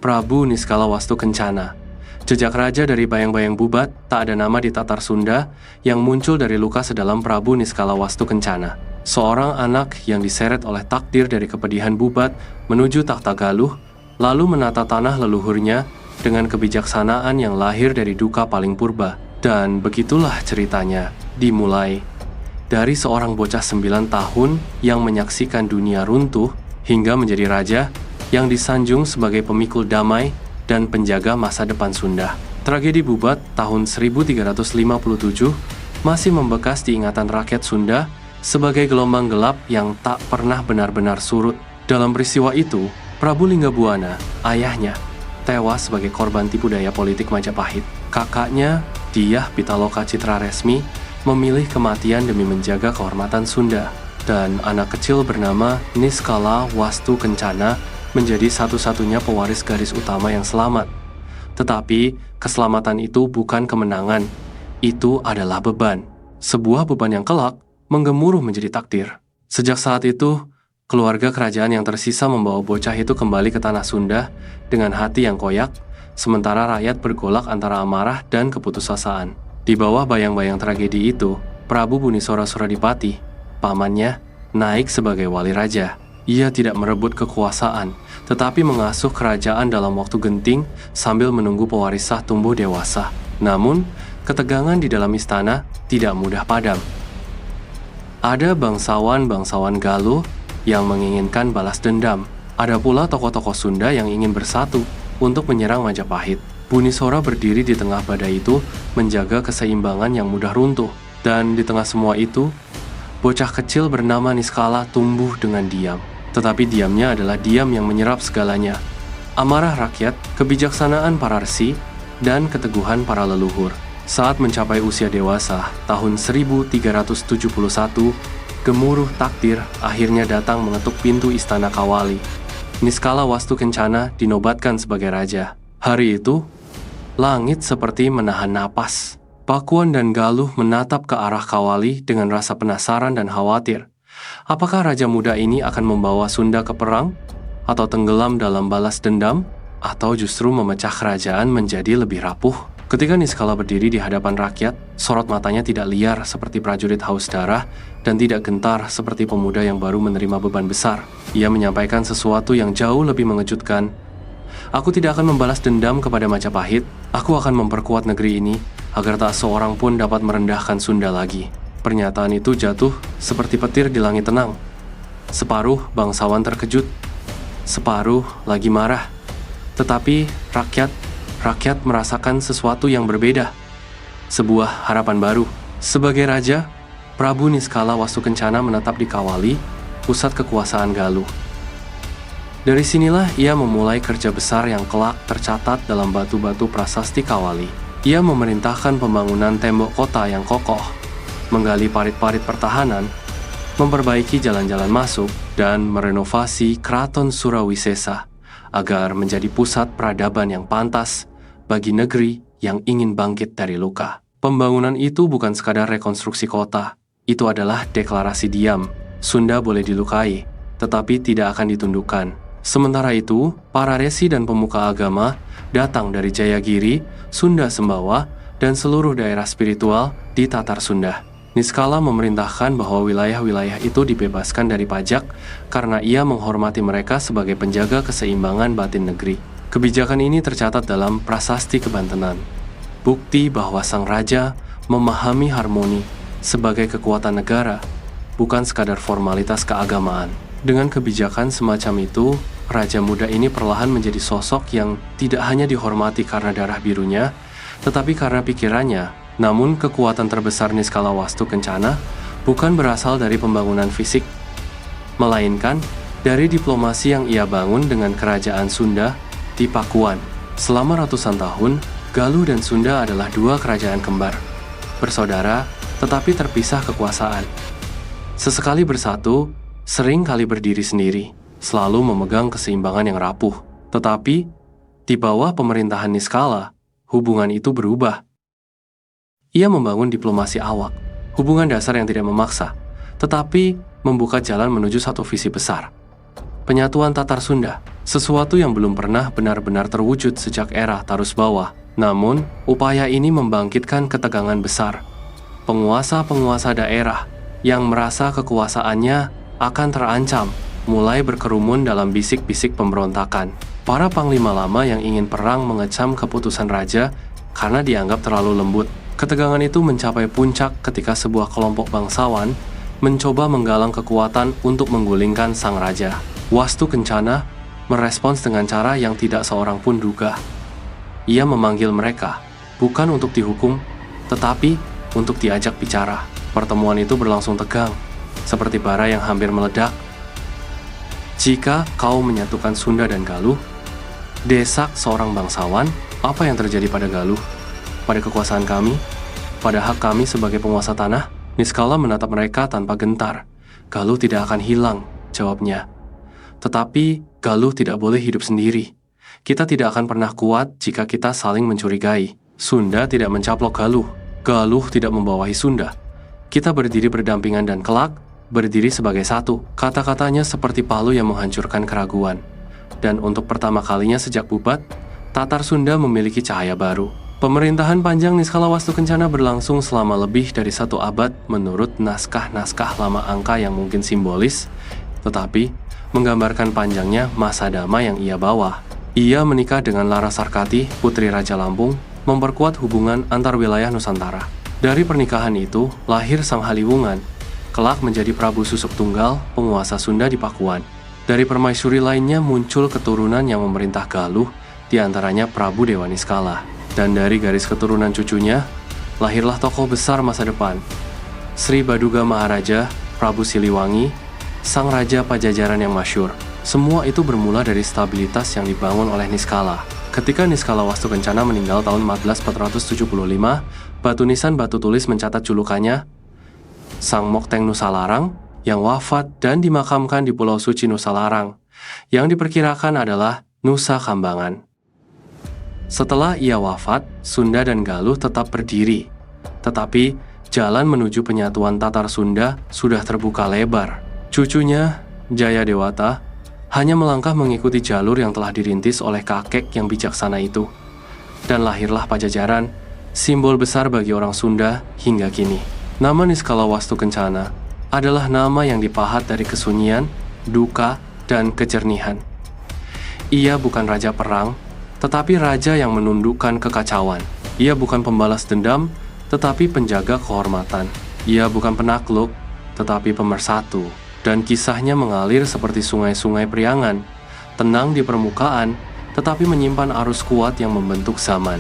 Prabu Niskala Wastukencana. Jejak raja dari bayang-bayang Bubat, tak ada nama di Tatar Sunda yang muncul dari luka sedalam Prabu Niskala Wastukencana. Seorang anak yang diseret oleh takdir dari kepedihan Bubat menuju takhta Galuh, lalu menata tanah leluhurnya dengan kebijaksanaan yang lahir dari duka paling purba. Dan begitulah ceritanya dimulai. Dari seorang bocah 9 tahun yang menyaksikan dunia runtuh hingga menjadi raja yang disanjung sebagai pemikul damai dan penjaga masa depan Sunda. Tragedi Bubat tahun 1357 masih membekas di ingatan rakyat Sunda sebagai gelombang gelap yang tak pernah benar-benar surut. Dalam peristiwa itu, Prabu Linggabuana, ayahnya, tewas sebagai korban tipu daya politik Majapahit. Kakaknya, Dyah Pitaloka Citraresmi, memilih kematian demi menjaga kehormatan Sunda. Dan anak kecil bernama Niskala Wastukencana menjadi satu-satunya pewaris garis utama yang selamat. Tetapi, keselamatan itu bukan kemenangan. Itu adalah beban. Sebuah beban yang kelak menggemuruh menjadi takdir. Sejak saat itu, keluarga kerajaan yang tersisa membawa bocah itu kembali ke tanah Sunda dengan hati yang koyak, sementara rakyat bergolak antara amarah dan keputusasaan. Di bawah bayang-bayang tragedi itu, Prabu Bunisora Suradipati, pamannya, naik sebagai wali raja. Ia tidak merebut kekuasaan, tetapi mengasuh kerajaan dalam waktu genting sambil menunggu pewaris sah tumbuh dewasa. Namun, ketegangan di dalam istana tidak mudah padam. Ada bangsawan-bangsawan Galuh yang menginginkan balas dendam. Ada pula tokoh-tokoh Sunda yang ingin bersatu untuk menyerang Majapahit. Bunisora berdiri di tengah badai itu, menjaga keseimbangan yang mudah runtuh. Dan di tengah semua itu, bocah kecil bernama Niskala tumbuh dengan diam. Tetapi diamnya adalah diam yang menyerap segalanya. Amarah rakyat, kebijaksanaan para resi, dan keteguhan para leluhur. Saat mencapai usia dewasa, tahun 1371, gemuruh takdir akhirnya datang mengetuk pintu istana Kawali. Niskala Wastukencana dinobatkan sebagai raja. Hari itu, langit seperti menahan napas. Pakuan dan Galuh menatap ke arah Kawali dengan rasa penasaran dan khawatir. Apakah raja muda ini akan membawa Sunda ke perang? Atau tenggelam dalam balas dendam? Atau justru memecah kerajaan menjadi lebih rapuh? Ketika Niskala berdiri di hadapan rakyat, sorot matanya tidak liar seperti prajurit haus darah dan tidak gentar seperti pemuda yang baru menerima beban besar. Ia menyampaikan sesuatu yang jauh lebih mengejutkan. Aku tidak akan membalas dendam kepada Majapahit. Aku akan memperkuat negeri ini agar tak seorang pun dapat merendahkan Sunda lagi. Pernyataan itu jatuh seperti petir di langit tenang. Separuh bangsawan terkejut, separuh lagi marah. Tetapi rakyat merasakan sesuatu yang berbeda. Sebuah harapan baru. Sebagai raja, Prabu Niskala Wastukencana menetap di Kawali, pusat kekuasaan Galuh. Dari sinilah ia memulai kerja besar yang kelak tercatat dalam batu-batu prasasti Kawali. Ia memerintahkan pembangunan tembok kota yang kokoh, menggali parit-parit pertahanan, memperbaiki jalan-jalan masuk, dan merenovasi Keraton Surawisesa agar menjadi pusat peradaban yang pantas bagi negeri yang ingin bangkit dari luka. Pembangunan itu bukan sekadar rekonstruksi kota, itu adalah deklarasi diam. Sunda boleh dilukai, tetapi tidak akan ditundukkan. Sementara itu, para resi dan pemuka agama datang dari Jayagiri, Sunda Sembawa, dan seluruh daerah spiritual di Tatar Sunda. Niskala memerintahkan bahwa wilayah-wilayah itu dibebaskan dari pajak karena ia menghormati mereka sebagai penjaga keseimbangan batin negeri. Kebijakan ini tercatat dalam Prasasti Kebantenan. Bukti bahwa sang raja memahami harmoni sebagai kekuatan negara, bukan sekadar formalitas keagamaan. Dengan kebijakan semacam itu, raja muda ini perlahan menjadi sosok yang tidak hanya dihormati karena darah birunya, tetapi karena pikirannya. Namun kekuatan terbesar Niskala Wastukencana bukan berasal dari pembangunan fisik, melainkan dari diplomasi yang ia bangun dengan kerajaan Sunda di Pakuan. Selama ratusan tahun, Galuh dan Sunda adalah dua kerajaan kembar, bersaudara tetapi terpisah kekuasaan. Sesekali bersatu, sering kali berdiri sendiri, selalu memegang keseimbangan yang rapuh. Tetapi, di bawah pemerintahan Niskala, hubungan itu berubah. Ia membangun diplomasi awak, hubungan dasar yang tidak memaksa, tetapi membuka jalan menuju satu visi besar, penyatuan Tatar Sunda. sesuatu yang belum pernah benar-benar terwujud sejak era Tarus Bawah. Namun, upaya ini membangkitkan ketegangan besar. Penguasa-penguasa daerah yang merasa kekuasaannya akan terancam mulai berkerumun dalam bisik-bisik pemberontakan. Para panglima lama yang ingin perang mengecam keputusan raja karena dianggap terlalu lembut. Ketegangan itu mencapai puncak ketika sebuah kelompok bangsawan mencoba menggalang kekuatan untuk menggulingkan sang raja. Wastu Kencana merespons dengan cara yang tidak seorang pun duga. Ia memanggil mereka, bukan untuk dihukum, tetapi untuk diajak bicara. Pertemuan itu berlangsung tegang, seperti bara yang hampir meledak. Jika kau menyatukan Sunda dan Galuh, desak seorang bangsawan, apa yang terjadi pada Galuh? Pada kekuasaan kami? Pada hak kami sebagai penguasa tanah? Niskala menatap mereka tanpa gentar. Galuh tidak akan hilang, jawabnya. Tetapi Galuh tidak boleh hidup sendiri. Kita tidak akan pernah kuat jika kita saling mencurigai. Sunda tidak mencaplok Galuh. Galuh tidak membawahi Sunda. Kita berdiri berdampingan dan kelak berdiri sebagai satu. Kata-katanya seperti palu yang menghancurkan keraguan. Dan untuk pertama kalinya sejak Bubat, Tatar Sunda memiliki cahaya baru. Pemerintahan panjang Niskala Wastu Kencana berlangsung selama lebih dari 1 abad menurut naskah-naskah lama angka yang mungkin simbolis, tetapi menggambarkan panjangnya masa damai yang ia bawa. Ia menikah dengan Larasarkati, putri Raja Lampung, memperkuat hubungan antar wilayah Nusantara. Dari pernikahan itu, lahir Sang Haliwungan, kelak menjadi Prabu Susuk Tunggal, penguasa Sunda di Pakuan. Dari permaisuri lainnya muncul keturunan yang memerintah Galuh, diantaranya Prabu Dewa Niskala. Dan dari garis keturunan cucunya, lahirlah tokoh besar masa depan, Sri Baduga Maharaja, Prabu Siliwangi, sang Raja Pajajaran yang masyhur. Semua itu bermula dari stabilitas yang dibangun oleh Niskala. Ketika Niskala Wastu Kencana meninggal tahun 1475, batu nisan batu tulis mencatat julukannya Sang Mokteng Nusalarang yang wafat dan dimakamkan di Pulau Suci Nusalarang, yang diperkirakan adalah Nusa Kambangan. Setelah ia wafat, Sunda dan Galuh tetap berdiri. Tetapi, jalan menuju penyatuan Tatar Sunda sudah terbuka lebar. Cucunya, Jaya Dewata, hanya melangkah mengikuti jalur yang telah dirintis oleh kakek yang bijaksana itu. Dan lahirlah Pajajaran, simbol besar bagi orang Sunda hingga kini. Nama Niskala Wastu Kencana adalah nama yang dipahat dari kesunyian, duka, dan kejernihan. Ia bukan raja perang, tetapi raja yang menundukkan kekacauan. Ia bukan pembalas dendam, tetapi penjaga kehormatan. Ia bukan penakluk, tetapi pemersatu. Dan kisahnya mengalir seperti sungai-sungai Priangan, tenang di permukaan, tetapi menyimpan arus kuat yang membentuk zaman.